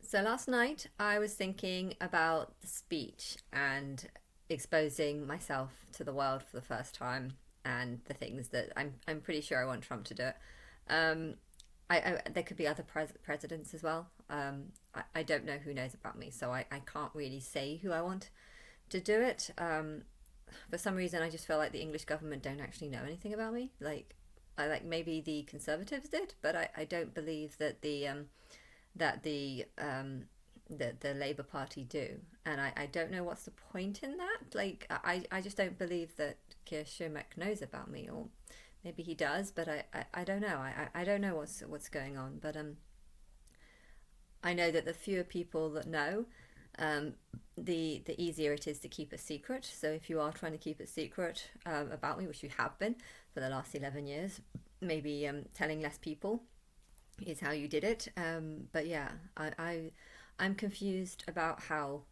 So last night I was thinking about the speech and exposing myself to the world for the first time and the things that I'm pretty sure I want Trump to do it. Um, there could be other presidents as well. I don't know who knows about me, so I can't really say who I want to do it. For some reason, I just feel like the English government don't actually know anything about me. Maybe the Conservatives did, but I don't believe that the Labour Party do, and I don't know what's the point in that. I just don't believe that Keir Schumacher knows about me, or maybe he does, but I don't know. I don't know what's going on, but I know that the fewer people that know, um, the easier it is to keep a secret. So if you are trying to keep a secret about me, which you have been for the last 11 years, maybe telling less people is how you did it. But yeah, I'm confused about how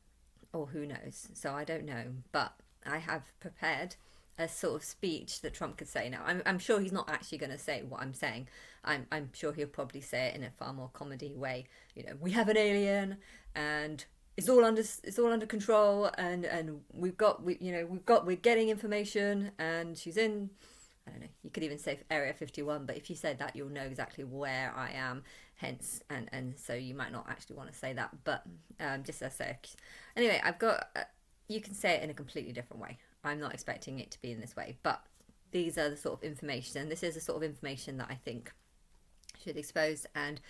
or who knows. So I don't know, but I have prepared a sort of speech that Trump could say. Now I'm sure he's not actually going to say what I'm saying. I'm sure he'll probably say it in a far more comedy way. We have an alien, and it's all under control, and we're getting information, and she's in. I don't know. You could even say Area 51, but if you said that, you'll know exactly where I am. Hence, and so you might not actually want to say that, but just as a sec. Anyway, I've got. You can say it in a completely different way. I'm not expecting it to be in this way, but these are the sort of information, and this is the sort of information that I think should expose. And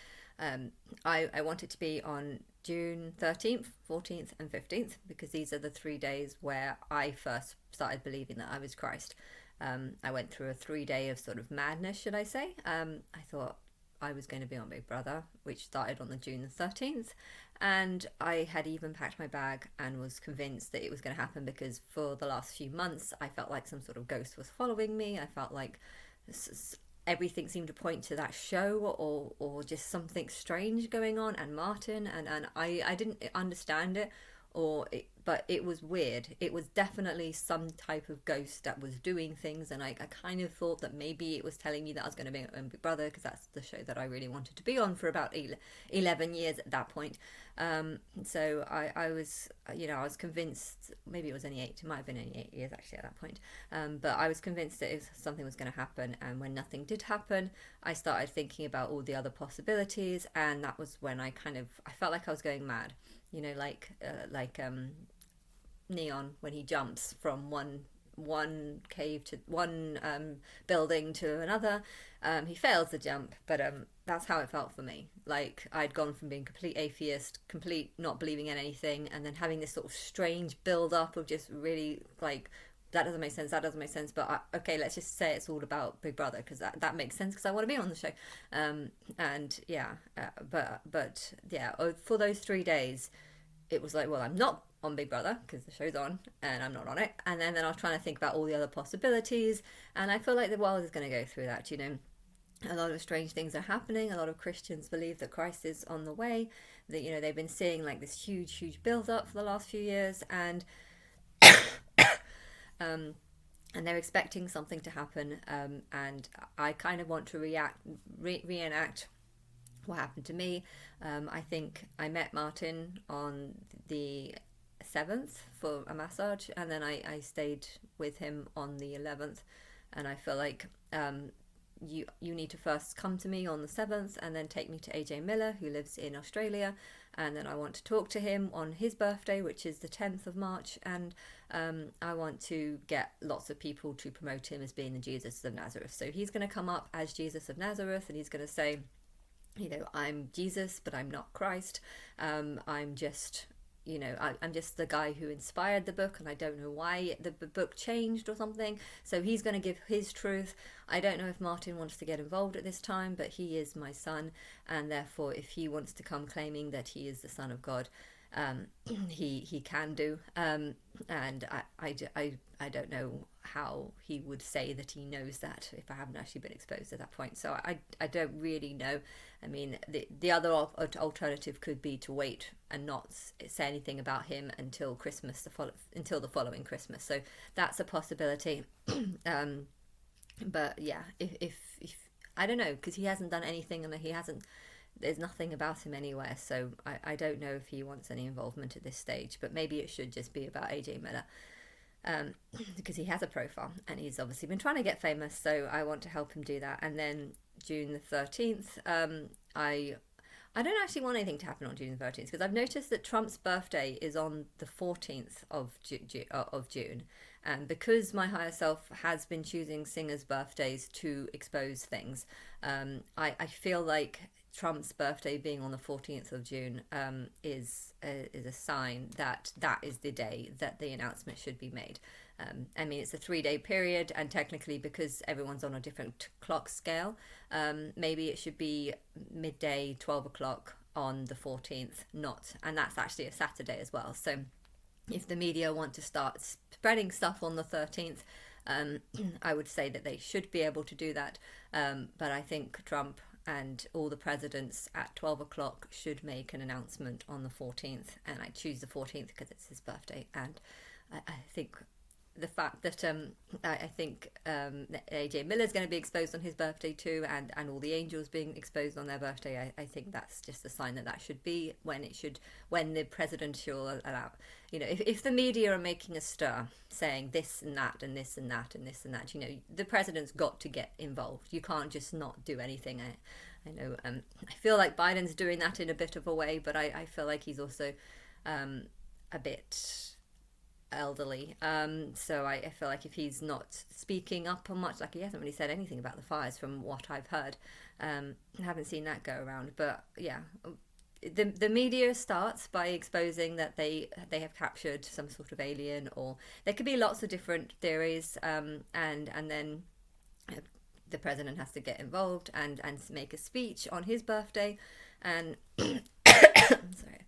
I want it to be on June 13th, 14th, and 15th, because these are the 3 days where I first started believing that I was Christ. I went through a 3 day of sort of madness, should I say. I thought I was going to be on Big Brother, which started on the June the 13th. And I had even packed my bag and was convinced that it was going to happen because for the last few months, I felt like some sort of ghost was following me. I felt like everything seemed to point to that show, or just something strange going on, and Martin, and I didn't understand it, but it was weird. It was definitely some type of ghost that was doing things, and I kind of thought that maybe it was telling me that I was going to be on Big Brother, because that's the show that I really wanted to be on for about 11 years at that point. So I was convinced. Maybe it was only 8. It might have been only 8 years actually at that point. But I was convinced that if something was going to happen, and when nothing did happen, I started thinking about all the other possibilities, and that was when I felt like I was going mad. Like Neon when he jumps from one cave to one building to another. He fails the jump, but that's how it felt for me. Like I'd gone from being complete atheist, complete not believing in anything, and then having this sort of strange build up of just really like that doesn't make sense. That doesn't make sense. But okay, let's just say it's all about Big Brother because that makes sense because I want to be on the show. And yeah, but yeah, for those 3 days, it was like, well, I'm not on Big Brother because the show's on and I'm not on it. And then I was trying to think about all the other possibilities. And I feel like the world is going to go through that, A lot of strange things are happening. A lot of Christians believe that Christ is on the way. That they've been seeing like this huge build up for the last few years, um, and they're expecting something to happen. And I kind of want to reenact what happened to me. I think I met Martin on the 7th for a massage, and then I stayed with him on the 11th. And I feel like you need to first come to me on the 7th and then take me to AJ Miller, who lives in Australia, and then I want to talk to him on his birthday, which is the 10th of March, and I want to get lots of people to promote him as being the Jesus of Nazareth. So he's going to come up as Jesus of Nazareth, and he's going to say, I'm Jesus, but I'm not Christ. I'm just, I'm just the guy who inspired the book, and I don't know why the book changed or something. So he's going to give his truth. I don't know if Martin wants to get involved at this time, but he is my son, and therefore, if he wants to come claiming that he is the Son of God, um, he can do. And I don't know how he would say that he knows that if I haven't actually been exposed at that point. So I don't really know. I mean, the other alternative could be to wait and not say anything about him until Christmas, until the following Christmas. So that's a possibility. But yeah, if I don't know, because he hasn't done anything, and he hasn't there's nothing about him anywhere. So I don't know if he wants any involvement at this stage, but maybe it should just be about AJ Miller. Because he has a profile and he's obviously been trying to get famous, so I want to help him do that. And then June the 13th, I don't actually want anything to happen on June the 13th, because I've noticed that Trump's birthday is on the 14th of June. And because my higher self has been choosing singers' birthdays to expose things, I feel like Trump's birthday being on the 14th of June is a sign that that is the day that the announcement should be made. I mean, it's a 3-day period, and technically, because everyone's on a different clock scale, maybe it should be midday, 12 o'clock on the 14th, and that's actually a Saturday as well. So if the media want to start spreading stuff on the 13th, I would say that they should be able to do that. But I think Trump and all the presidents at 12 o'clock should make an announcement on the 14th, and I choose the 14th because it's his birthday. And I think the fact that I think AJ Miller is going to be exposed on his birthday too, and all the angels being exposed on their birthday, I think that's just a sign that should be when the presidential allow. If the media are making a stir saying this and that and this and that and this and that, the president's got to get involved. You can't just not do anything. I know I feel like Biden's doing that in a bit of a way, but I feel like he's also a bit elderly, so I feel like if he's not speaking up on much, like he hasn't really said anything about the fires from what I've heard. I haven't seen that go around, but yeah, the media starts by exposing that they have captured some sort of alien, or there could be lots of different theories, and then the president has to get involved and make a speech on his birthday. And sorry,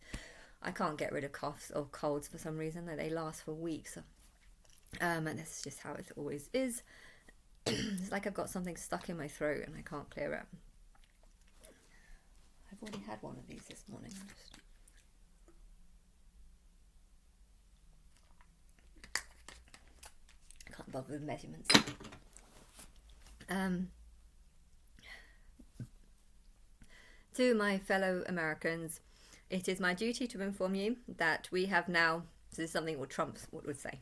I can't get rid of coughs or colds for some reason. They last for weeks. And this is just how it always is. It's like I've got something stuck in my throat and I can't clear it. I've already had one of these this morning. I can't bother with measurements. To my fellow Americans, it is my duty to inform you that we have now, this is something what Trump would say,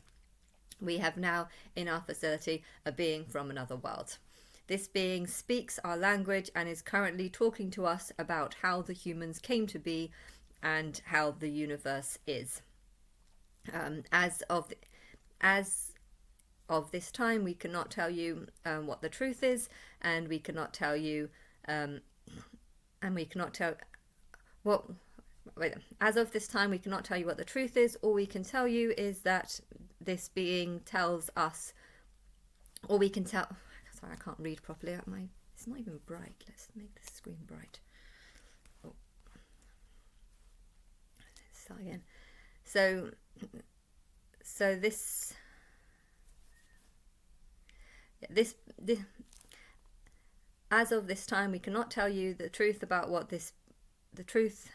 we have now in our facility a being from another world. This being speaks our language and is currently talking to us about how the humans came to be and how the universe is. As of this time, we cannot tell you what the truth is, and we cannot tell you, as of this time, we cannot tell you what the truth is. All we can tell you is that this being tells us, or we can tell. Sorry, I can't read properly. It's not even bright. Let's make the screen bright. Oh, let's start again. So this. As of this time, we cannot tell you the truth about what the truth.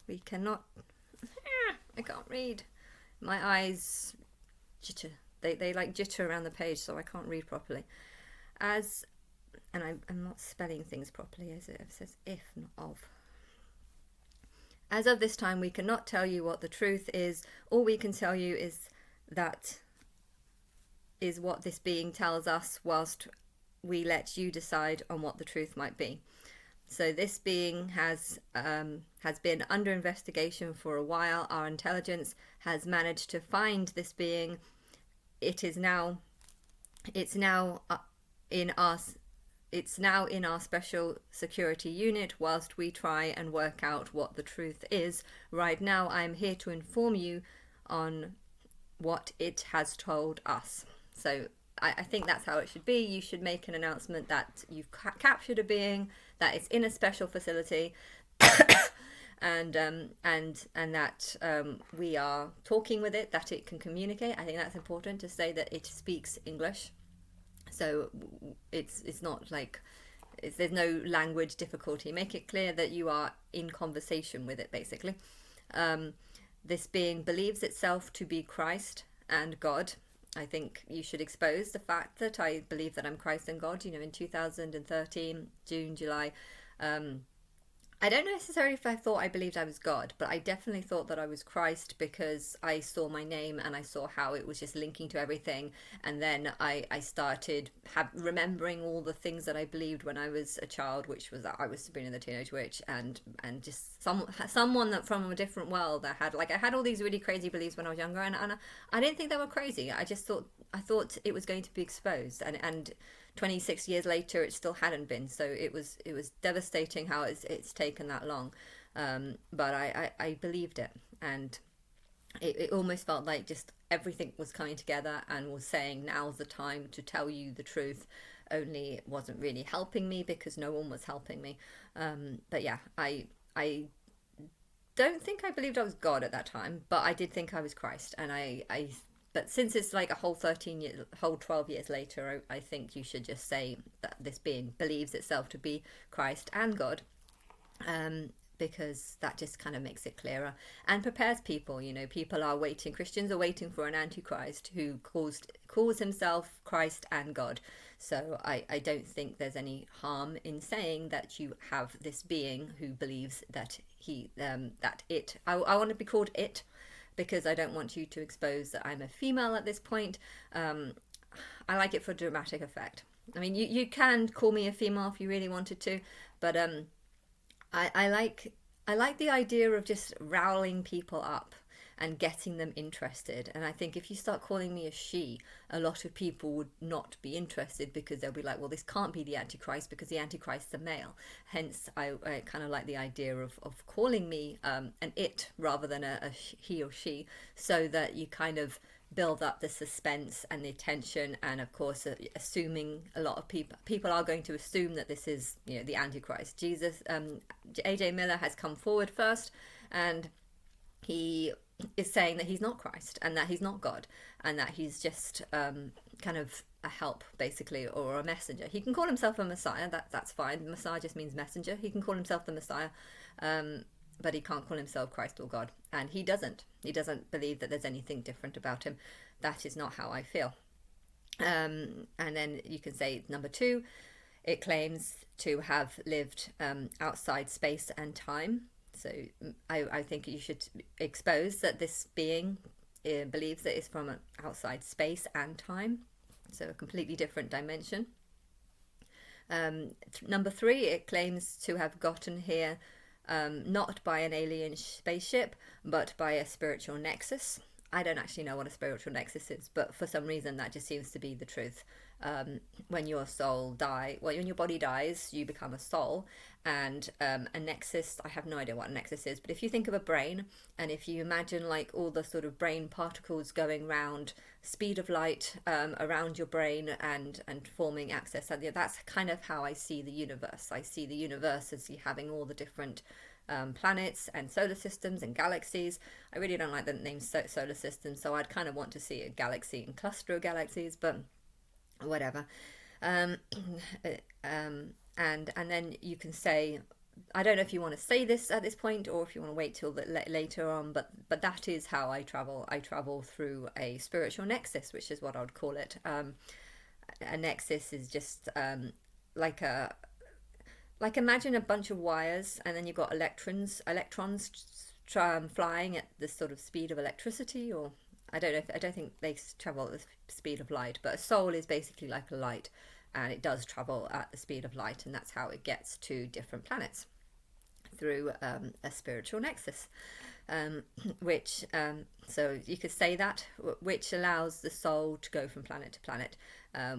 We cannot. I can't read. My eyes jitter. They like jitter around the page, so I can't read properly. And I'm not spelling things properly, as it says if, not of. As of this time, we cannot tell you what the truth is. All we can tell you is that is what this being tells us, whilst we let you decide on what the truth might be. So this being has been under investigation for a while. Our intelligence has managed to find this being. It's now in our special security unit whilst we try and work out what the truth is. Right now, I'm here to inform you on what it has told us. So I think that's how it should be. You should make an announcement that you've captured a being, that it's in a special facility, and that we are talking with it, that it can communicate. I think that's important to say, that it speaks English. So it's not like there's no language difficulty. Make it clear that you are in conversation with it, basically. This being believes itself to be Christ and God. I think you should expose the fact that I believe that I'm Christ and God. In 2013, June, July, I don't know necessarily if I thought I believed I was God, but I definitely thought that I was Christ because I saw my name and I saw how it was just linking to everything. And then I started remembering all the things that I believed when I was a child, which was that I was Sabrina the Teenage Witch, and just someone that from a different world that had like I had all these really crazy beliefs when I was younger, and I didn't think they were crazy. I thought it was going to be exposed, and 26 years later it still hadn't been, so it was devastating how it's taken that long, but I believed it, and it almost felt like just everything was coming together and was saying now's the time to tell you the truth, only it wasn't really helping me because no one was helping me. But yeah, I don't think I believed I was God at that time, but I did think I was Christ, and I but since it's like a whole 12 years later, I think you should just say that this being believes itself to be Christ and God, because that just kind of makes it clearer and prepares people. You know, people are waiting, Christians are waiting for an antichrist who calls himself Christ and God. So I don't think there's any harm in saying that you have this being who believes that I want to be called it, because I don't want you to expose that I'm a female at this point. I like it for dramatic effect. I mean, you can call me a female if you really wanted to, but I like the idea of just riling people up and getting them interested. And I think if you start calling me a she, a lot of people would not be interested because they'll be like, well, this can't be the Antichrist because the Antichrist's a male. Hence, I kind of like the idea of calling me an it rather than a he or she, so that you kind of build up the suspense and the tension, and of course assuming a lot of people are going to assume that this is, you know, the Antichrist. Jesus, AJ Miller has come forward first, and he is saying that he's not Christ and that he's not God, and that he's just kind of a help basically, or a messenger. He can call himself a Messiah, that's fine. Messiah just means messenger. He can call himself the Messiah, but he can't call himself Christ or God, and he doesn't believe that there's anything different about him. That is not how I feel. And then you can say number 2, it claims to have lived outside space and time. So I think you should expose that this being believes that it's from outside space and time, so a completely different dimension. Number 3, it claims to have gotten here not by an alien spaceship, but by a spiritual nexus. I don't actually know what a spiritual nexus is, but for some reason that just seems to be the truth. When your when your body dies, you become a soul, and a nexus, I have no idea what a nexus is, but if you think of a brain, and if you imagine like all the sort of brain particles going round speed of light around your brain and forming access, that's kind of how I see the universe. I see the universe as having all the different planets and solar systems and galaxies. I really don't like the name solar system, so I'd kind of want to see a galaxy and cluster of galaxies, but whatever. And then you can say, I don't know if you want to say this at this point or if you want to wait till later on, but that is how I travel. I travel through a spiritual nexus, which is what I would call it. A nexus is just like imagine a bunch of wires, and then you've got electrons flying at the sort of speed of electricity, or I don't think they travel at the speed of light, but a soul is basically like a light, and it does travel at the speed of light, and that's how it gets to different planets, through a spiritual nexus, which so you could say that, which allows the soul to go from planet to planet.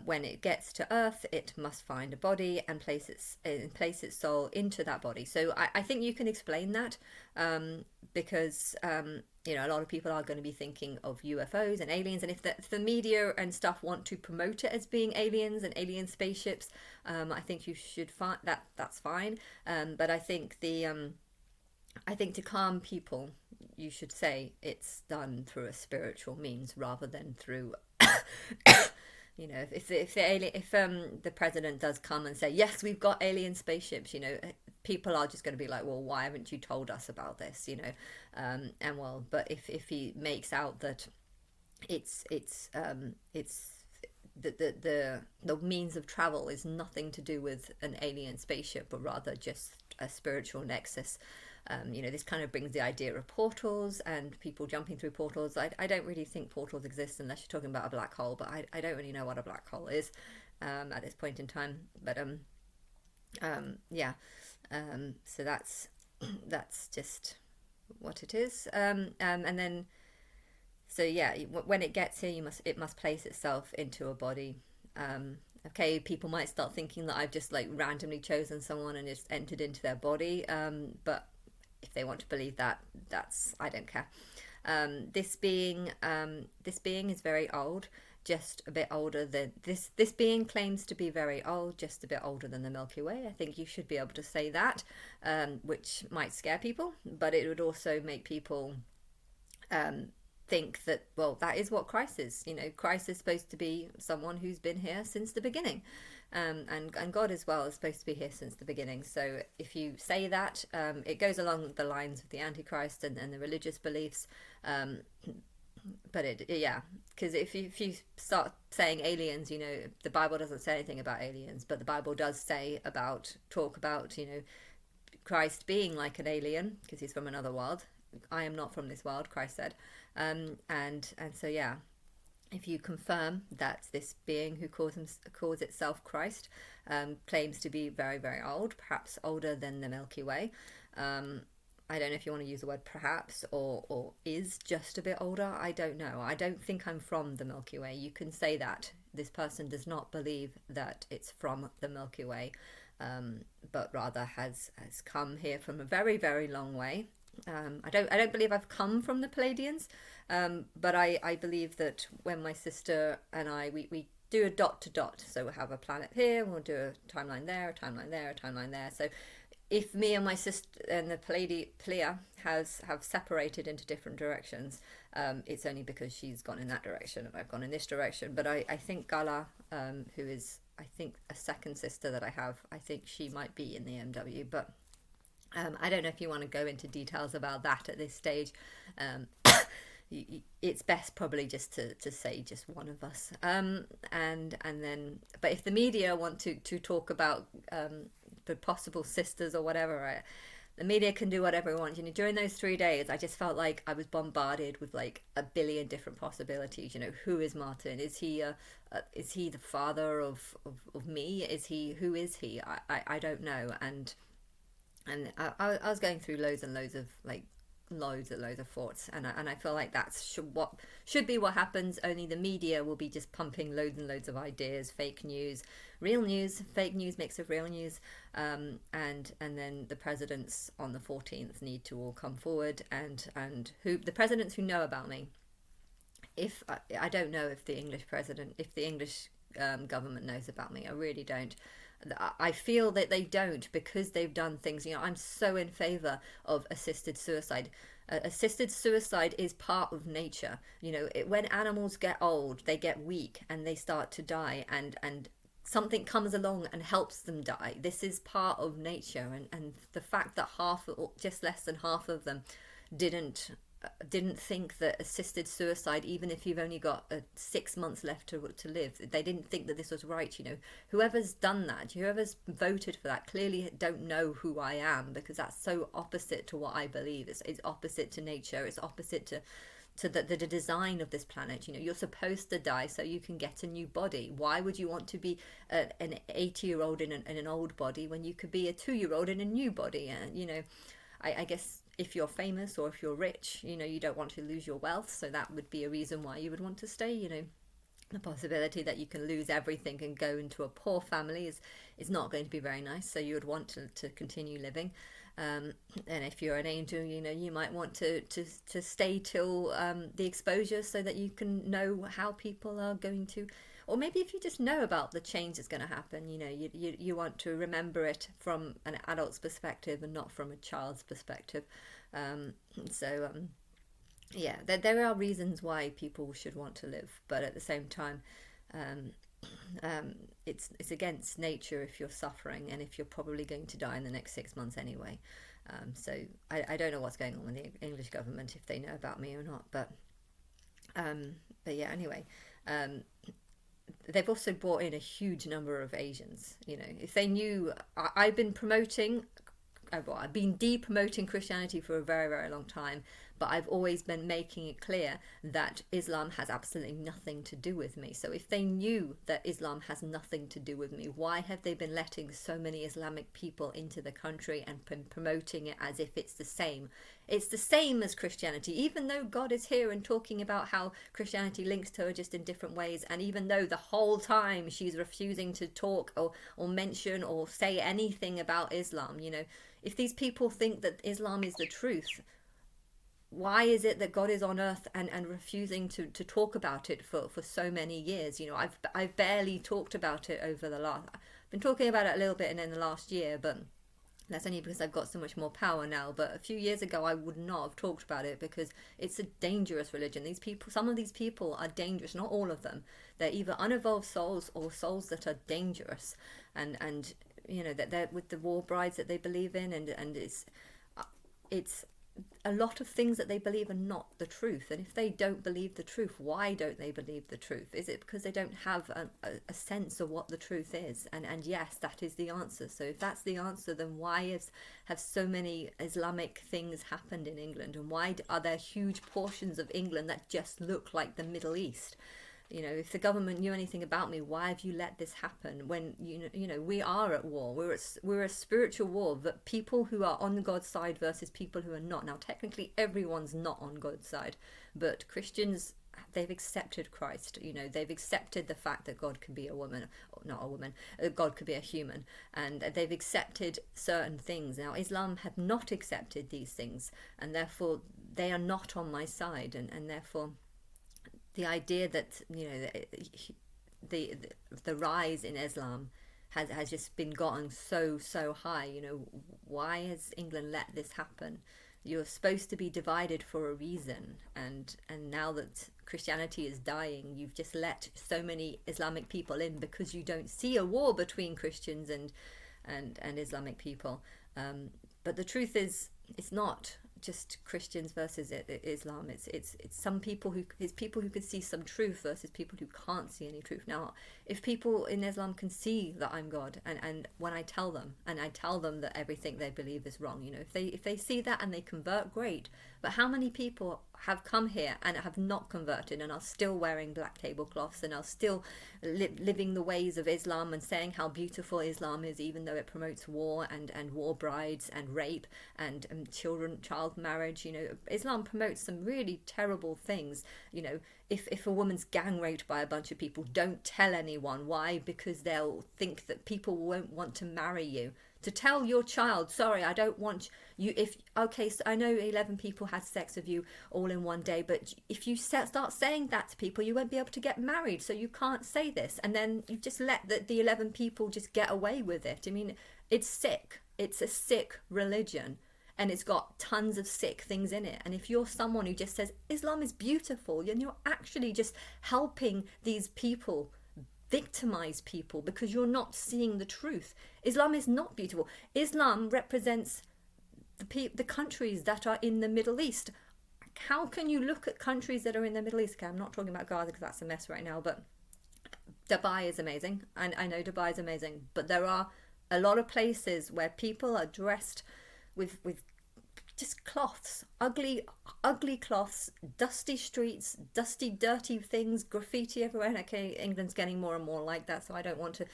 When it gets to Earth, it must find a body and place its soul into that body. So I think you can explain that, because you know, a lot of people are going to be thinking of UFOs and aliens, and if the media and stuff want to promote it as being aliens and alien spaceships, I think you should find that's fine. But I think to calm people, you should say it's done through a spiritual means rather than through you know, if the president does come and say, yes, we've got alien spaceships, you know, people are just going to be like, well, why haven't you told us about this, you know? And well, but if he makes out that it's the means of travel is nothing to do with an alien spaceship, but rather just a spiritual nexus. This kind of brings the idea of portals and people jumping through portals. I don't really think portals exist unless you're talking about a black hole, but I don't really know what a black hole is at this point in time. But yeah, so that's just what it is. And then, so yeah, when it gets here, it must place itself into a body. Okay, people might start thinking that I've just like randomly chosen someone and just entered into their body. But if they want to believe that, I don't care. This being is very old, just a bit older than this being claims to be very old, just a bit older than the Milky Way. I think you should be able to say that, which might scare people, but it would also make people think that, well, that is what Christ is. Christ is supposed to be someone who's been here since the beginning, and God as well is supposed to be here since the beginning. So if you say that, it goes along the lines of the Antichrist and the religious beliefs. But because if you start saying aliens, the Bible doesn't say anything about aliens, but the Bible does talk about Christ being like an alien because he's from another world. I am not from this world, Christ said. And so yeah, if you confirm that this being who calls itself Christ claims to be very, very old, perhaps older than the Milky Way, I don't know if you want to use the word perhaps or is just a bit older. I don't know. I don't think I'm from the Milky Way. You can say that. This person does not believe that it's from the Milky Way, but rather has come here from a very, very long way. I don't believe I've come from the Pleiadians, but I believe that when my sister and I, we do a dot to dot. So we'll have a planet here, we'll do a timeline there, a timeline there, a timeline there. So if me and my sister and the Plea have separated into different directions, it's only because she's gone in that direction and I've gone in this direction. But I think Gala, who is, I think, a second sister that I have, I think she might be in the MW. But I don't know if you want to go into details about that at this stage. It's best probably just to say just one of us. And then, but if the media want to talk about the possible sisters or whatever, the media can do whatever it wants. During those 3 days, I just felt like I was bombarded with like a billion different possibilities. Who is Martin? Is he the father of me? Who is he? I don't know. And I was going through loads and loads of thoughts, and I feel like that's what should be what happens. Only the media will be just pumping loads and loads of ideas, fake news, real news, fake news mix of real news, and then the presidents on the 14th need to all come forward, and who the presidents who know about me. If I don't know if the English government knows about me, I really don't. I feel that they don't, because they've done things. I'm so in favor of assisted suicide. Assisted suicide is part of nature. When animals get old, they get weak and they start to die, and something comes along and helps them die. This is part of nature, and the fact that just less than half of them didn't think that assisted suicide, even if you've only got 6 months left to live, they didn't think that this was right. Whoever's done that, whoever's voted for that, clearly don't know who I am, because that's so opposite to what I believe. It's opposite to nature. It's opposite to the design of this planet. You're supposed to die so you can get a new body. Why would you want to be an 80-year-old in an old body when you could be a 2-year-old in a new body? I guess if you're famous or if you're rich, you don't want to lose your wealth, so that would be a reason why you would want to stay. The possibility that you can lose everything and go into a poor family is not going to be very nice, so you would want to continue living. And if you're an angel, you might want to stay till the exposure, so that you can know how people are going to, or maybe if you just know about the change that's going to happen, you want to remember it from an adult's perspective and not from a child's perspective. Yeah, there are reasons why people should want to live, but at the same time, it's against nature if you're suffering, and if you're probably going to die in the next 6 months anyway. So I don't know what's going on with the English government, if they know about me or not, but yeah, anyway. They've also brought in a huge number of Asians. If they knew, I've been promoting I've been de-promoting Christianity for a very, very long time, but I've always been making it clear that Islam has absolutely nothing to do with me. So if they knew that Islam has nothing to do with me, why have they been letting so many Islamic people into the country and been promoting it as if it's the same? It's the same as Christianity, even though God is here and talking about how Christianity links to her just in different ways, and even though the whole time she's refusing to talk or mention or say anything about Islam. If these people think that Islam is the truth, why is it that God is on earth and refusing to talk about it for so many years? I've barely talked about it over the last... I've been talking about it a little bit in the last year, but that's only because I've got so much more power now. But a few years ago, I would not have talked about it because it's a dangerous religion. Some of these people are dangerous, not all of them. They're either unevolved souls or souls that are dangerous. And that they're with the war brides that they believe in, and it's a lot of things that they believe are not the truth. And if they don't believe the truth, why don't they believe the truth? Is it because they don't have a sense of what the truth is? And yes, that is the answer. So if that's the answer, then why have so many Islamic things happened in England? And why are there huge portions of England that just look like the Middle East? If the government knew anything about me, why have you let this happen? When we are at war. We're a spiritual war. That people who are on God's side versus people who are not. Now, technically, everyone's not on God's side, but Christians, they've accepted Christ. They've accepted the fact that God can be a woman, not a woman. God could be a human, and they've accepted certain things. Now, Islam have not accepted these things, and therefore they are not on my side, and therefore. The idea that the rise in Islam has just been gotten so high. Why has England let this happen? You're supposed to be divided for a reason, and now that Christianity is dying, you've just let so many Islamic people in because you don't see a war between Christians and Islamic people. But the truth is, it's not just Christians versus Islam. It's some people who can see some truth versus people who can't see any truth. Now, if people in Islam can see that I'm God, and when I tell them that everything they believe is wrong, if they see that and they convert, great. But how many people have come here and have not converted and are still wearing black tablecloths and are still living the ways of Islam and saying how beautiful Islam is, even though it promotes war and war brides and rape and child marriage? Islam promotes some really terrible things. If a woman's gang raped by a bunch of people, don't tell anyone. Why? Because they'll think that people won't want to marry you. To tell your child, sorry, I don't want you, so I know 11 people had sex with you all in one day, but if you start saying that to people, you won't be able to get married, so you can't say this. And then you just let the 11 people just get away with it. I mean, it's sick. It's a sick religion, and it's got tons of sick things in it. And if you're someone who just says Islam is beautiful, then you're actually just helping these people victimize people because you're not seeing the truth. Islam is not beautiful. Islam represents the countries that are in the Middle East. How can you look at countries that are in the Middle East? Okay, I'm not talking about Gaza because that's a mess right now, but Dubai is amazing. And I know Dubai is amazing, but there are a lot of places where people are dressed with just cloths, ugly cloths, dusty streets, dirty things, graffiti everywhere. Okay, England's getting more and more like that, so I don't want to...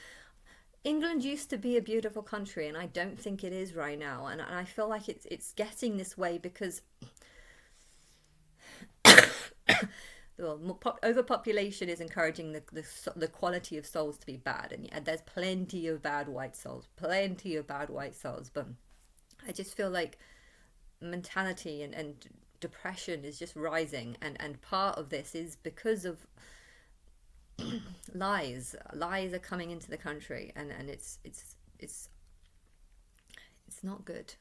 England used to be a beautiful country, and I don't think it is right now, and I feel like it's getting this way because overpopulation is encouraging the quality of souls to be bad, and there's plenty of bad white souls, but I just feel like mentality and depression is just rising, and part of this is because of lies are coming into the country, and it's not good.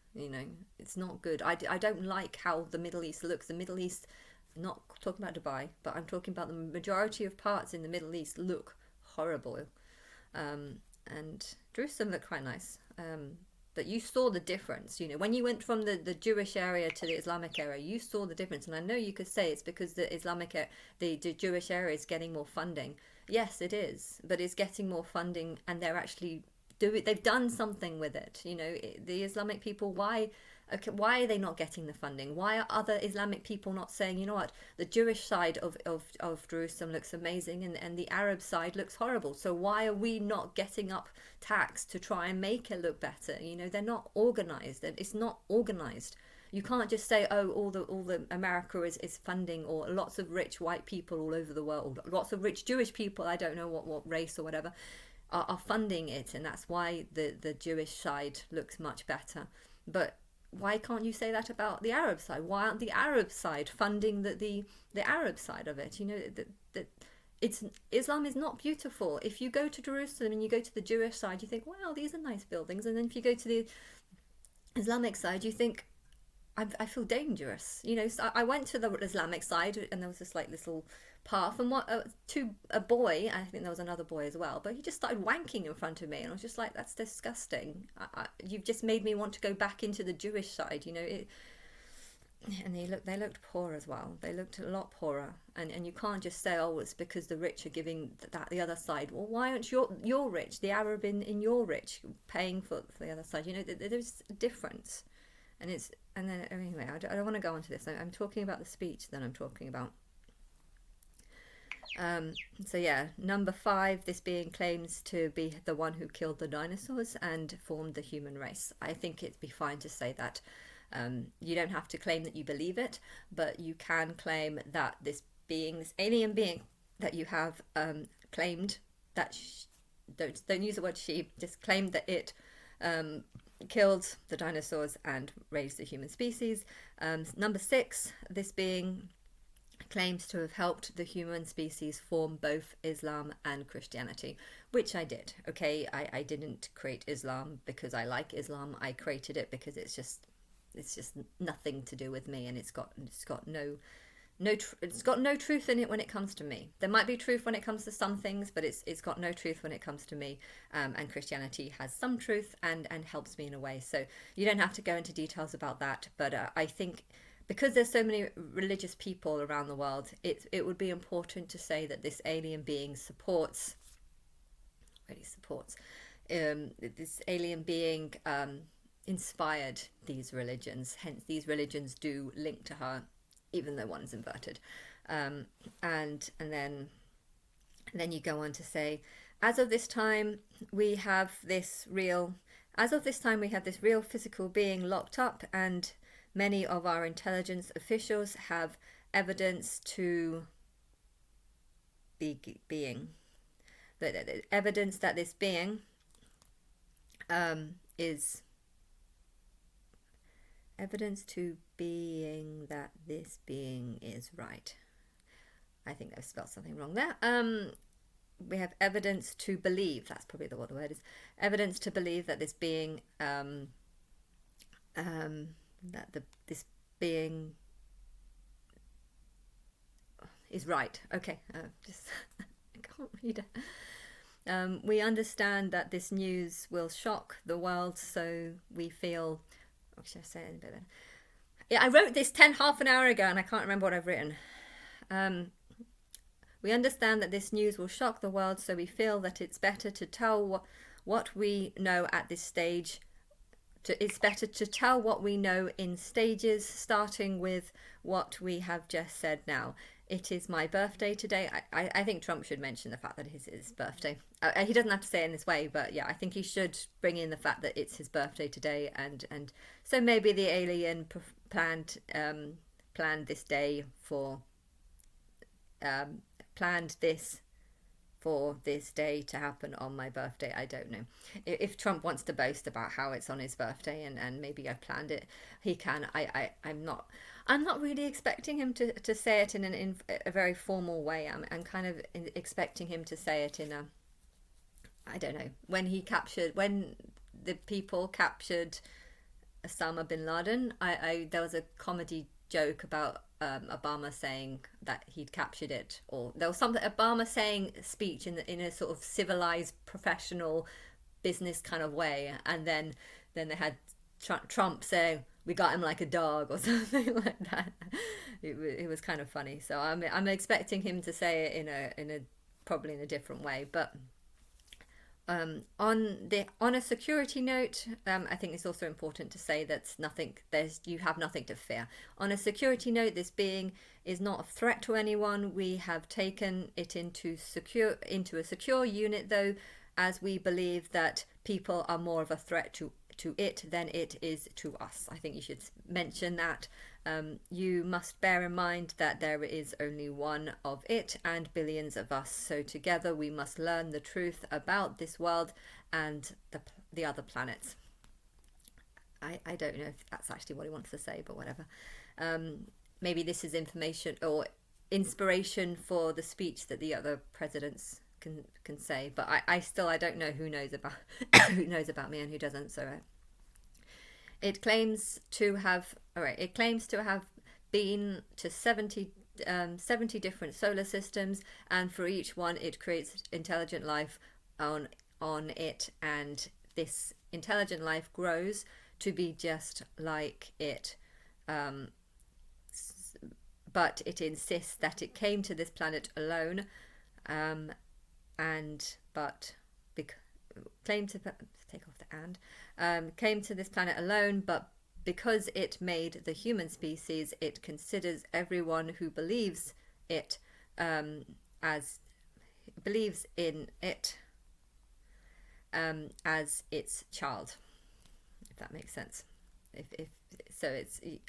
It's not good. I don't like how the Middle East looks. The Middle East, not talking about Dubai, but I'm talking about the majority of parts in the Middle East look horrible, and Jerusalem looked quite nice, but you saw the difference. When you went from the Jewish area to the Islamic area, you saw the difference. And I know you could say it's because the Jewish area is getting more funding. Yes, it is, but it's getting more funding, and they're actually they've done something with it. You know, the Islamic people, why? Okay, why are they not getting the funding? Why are other Islamic people not saying, you know what, the Jewish side of Jerusalem looks amazing and the Arab side looks horrible. So why are we not getting up tax to try and make it look better? You know, they're not organized. It's not organized. You can't just say, oh, all the America is funding, or lots of rich white people all over the world, lots of rich Jewish people, I don't know what race or whatever, are funding it, and that's why the Jewish side looks much better. But why can't you say that about the Arab side? Why aren't the Arab side funding the Arab side of it? You know, that Islam is not beautiful. If you go to Jerusalem and you go to the Jewish side, you think, wow, these are nice buildings. And then if you go to the Islamic side, you think, I feel dangerous. You know, so I went to the Islamic side and there was this like little path, and a boy, I think there was another boy as well, but he just started wanking in front of me, and I was just like, that's disgusting. You've just made me want to go back into the Jewish side, you know. And they looked poor as well. They looked a lot poorer, and you can't just say, oh, it's because the rich are giving that the other side. Well, why aren't you're rich, the Arab in your rich, paying for the other side? You know, there's a difference. And then anyway, I don't want to go on to this. I'm talking about the speech that I'm talking about. So yeah, number 5, this being claims to be the one who killed the dinosaurs and formed the human race. I think it'd be fine to say that. You don't have to claim that you believe it, but you can claim that this alien being that you have claimed that don't use the word she, just claimed that it killed the dinosaurs and raised the human species. Number 6, this being claims to have helped the human species form both Islam and Christianity, which I did. Okay, I didn't create Islam because I like Islam. I created it because it's just nothing to do with me, and it's got no truth in it when it comes to me. There might be truth when it comes to some things, but it's got no truth when it comes to me. And Christianity has some truth and helps me in a way. So you don't have to go into details about that. But I think because there's so many religious people around the world, it would be important to say that this alien being supports. This alien being inspired these religions. Hence, these religions do link to her, even though one's inverted. And then you go on to say, as of this time we have this real physical being locked up, and many of our intelligence officials have evidence to the evidence that this being is evidence to being that this being is right. I think I've spelled something wrong there. We have evidence to believe, that's probably what the word is, evidence to believe that this being this being is right. Okay, just I can't read it. We understand that this news will shock the world, so we feel. What should I say in a bit then? Yeah, I wrote this half an hour ago, and I can't remember what I've written. We understand that this news will shock the world, so we feel that it's better to tell what we know at this stage. It's better to tell what we know in stages, starting with what we have just said now. It is my birthday today. I think Trump should mention the fact that it's his birthday. He doesn't have to say it in this way, but yeah, I think he should bring in the fact that it's his birthday today, and so maybe the alien planned this day for planned this for this day to happen on my birthday. I don't know. If Trump wants to boast about how it's on his birthday and maybe I've planned it, he can. I'm not really expecting him to say it in a very formal way. I'm kind of expecting him to say it in a, I don't know, when the people captured Osama bin Laden, there was a comedy joke about Obama saying that he'd captured it, or there was something Obama saying speech in a sort of civilized, professional, business kind of way, and then they had Trump saying we got him like a dog or something like that. It was kind of funny. So I'm expecting him to say it in a probably in a different way, but On a security note, I think it's also important to say that you have nothing to fear. On a security note, this being is not a threat to anyone. We have taken it into a secure unit, though, as we believe that people are more of a threat to it than it is to us. I think you should mention that. You must bear in mind that there is only one of it and billions of us. So together we must learn the truth about this world and the other planets. I don't know if that's actually what he wants to say, but whatever. Maybe this is information or inspiration for the speech that the other presidents can say. But I don't know who knows about who knows about me and who doesn't. So. It claims to have been to 70 different solar systems, and for each one it creates intelligent life on it, and this intelligent life grows to be just like it. But it insists that it came to this planet alone, came to this planet alone, but because it made the human species, it considers everyone who believes in it as its child, if that makes sense.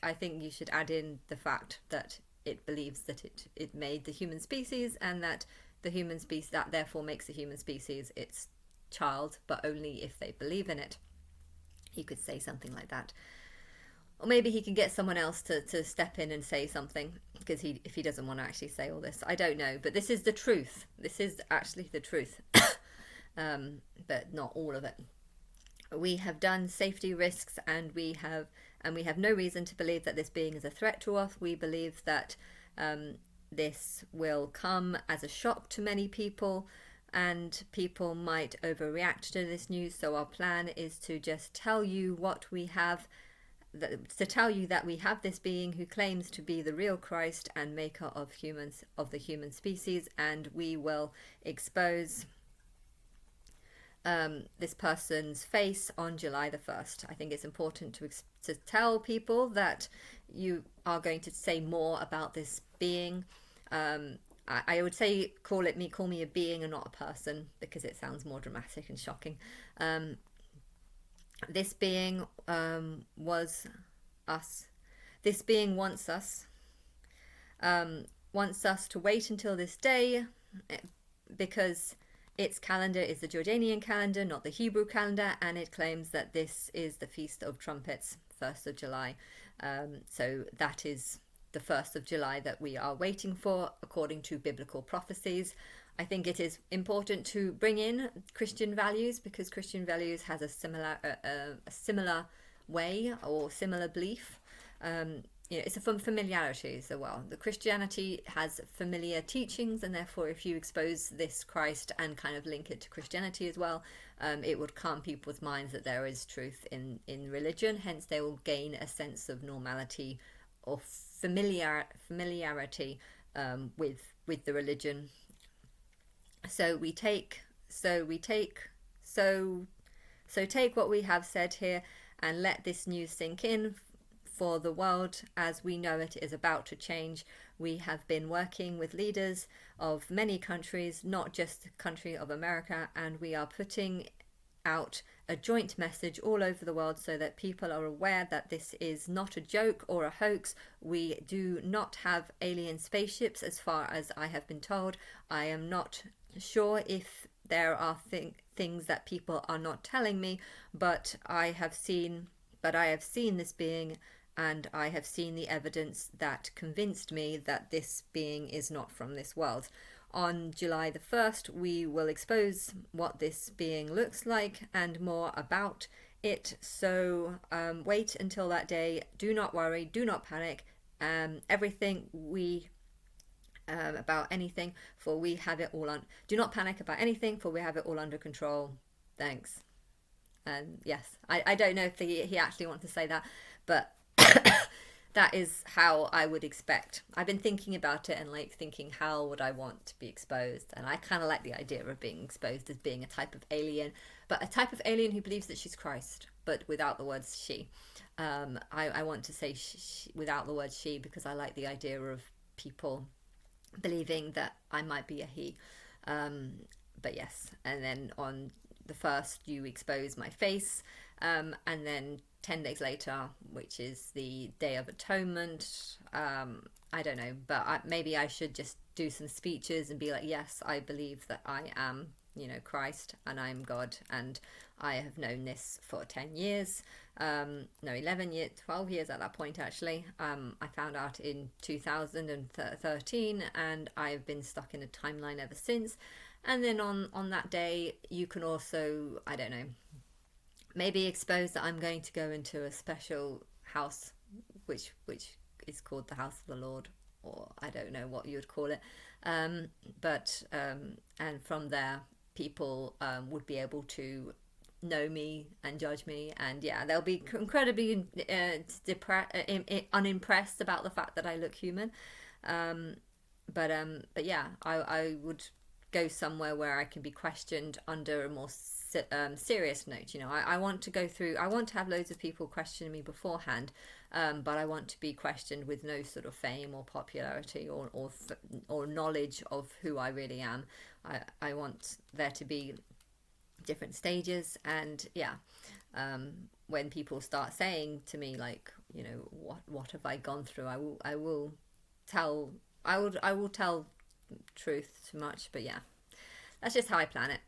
I think you should add in the fact that it believes that it made the human species, and that the human species, that therefore makes the human species its child, but only if they believe in it. He could say something like that, or maybe he can get someone else to step in and say something, because if he doesn't want to actually say all this, I don't know. But this is the truth. This is actually the truth, but not all of it. We have done safety risks, and we have no reason to believe that this being is a threat to us. We believe that this will come as a shock to many people, and people might overreact to this news. So our plan is to just tell you what we have, to tell you that we have this being who claims to be the real Christ and maker of humans, of the human species, and we will expose this person's face on July the 1st. I think it's important to tell people that you are going to say more about this being. I would say call me a being and not a person, because it sounds more dramatic and shocking. This being was us. This being wants us to wait until this day, because its calendar is the Jordanian calendar, not the Hebrew calendar, and it claims that this is the Feast of Trumpets, 1st of July. So that is the 1st of July that we are waiting for, according to biblical prophecies. I think it is important to bring in Christian values, because Christian values has a similar way or similar belief. It's from familiarity as well. The Christianity has familiar teachings, and therefore if you expose this Christ and kind of link it to Christianity as well, it would calm people's minds that there is truth in religion. Hence they will gain a sense of normality or familiarity with the religion. So take what we have said here and let this news sink in. For the world as we know it is about to change. We have been working with leaders of many countries, not just the country of America, and we are putting out a joint message all over the world so that people are aware that this is not a joke or a hoax. We do not have alien spaceships, as far as I have been told. I am not sure if there are things that people are not telling me, but I have seen this being, and I have seen the evidence that convinced me that this being is not from this world. On July the 1st, we will expose what this being looks like and more about it. So wait until that day. Do not worry. Do not panic. About anything, for we have it all on. Do not panic about anything, for we have it all under control. Thanks. And yes, I don't know if he actually wants to say that, but that is how I would expect. I've been thinking about it and like thinking how would I want to be exposed, and I kind of like the idea of being exposed as being a type of alien, but a type of alien who believes that she's Christ, but without the words she. I want to say without the word she because I like the idea of people believing that I might be a he. But yes, and then on the first you expose my face, and then 10 days later, which is the Day of Atonement, I don't know, but maybe I should just do some speeches and be like, yes, I believe that I am, Christ, and I'm God, and I have known this for 10 years, no, 11 years, 12 years at that point, actually. I found out in 2013, and I've been stuck in a timeline ever since. And then on that day, you can also, I don't know, maybe expose that I'm going to go into a special house, which is called the House of the Lord, or I don't know what you would call it. But and from there, people would be able to know me and judge me, and yeah, they'll be incredibly unimpressed about the fact that I look human. But yeah, I would go somewhere where I can be questioned under a more serious note. I want to go through. I want to have loads of people question me beforehand, but I want to be questioned with no sort of fame or popularity or knowledge of who I really am. I want there to be different stages, and yeah, when people start saying to me like, what have I gone through, I will tell truth too much, but yeah, that's just how I plan it.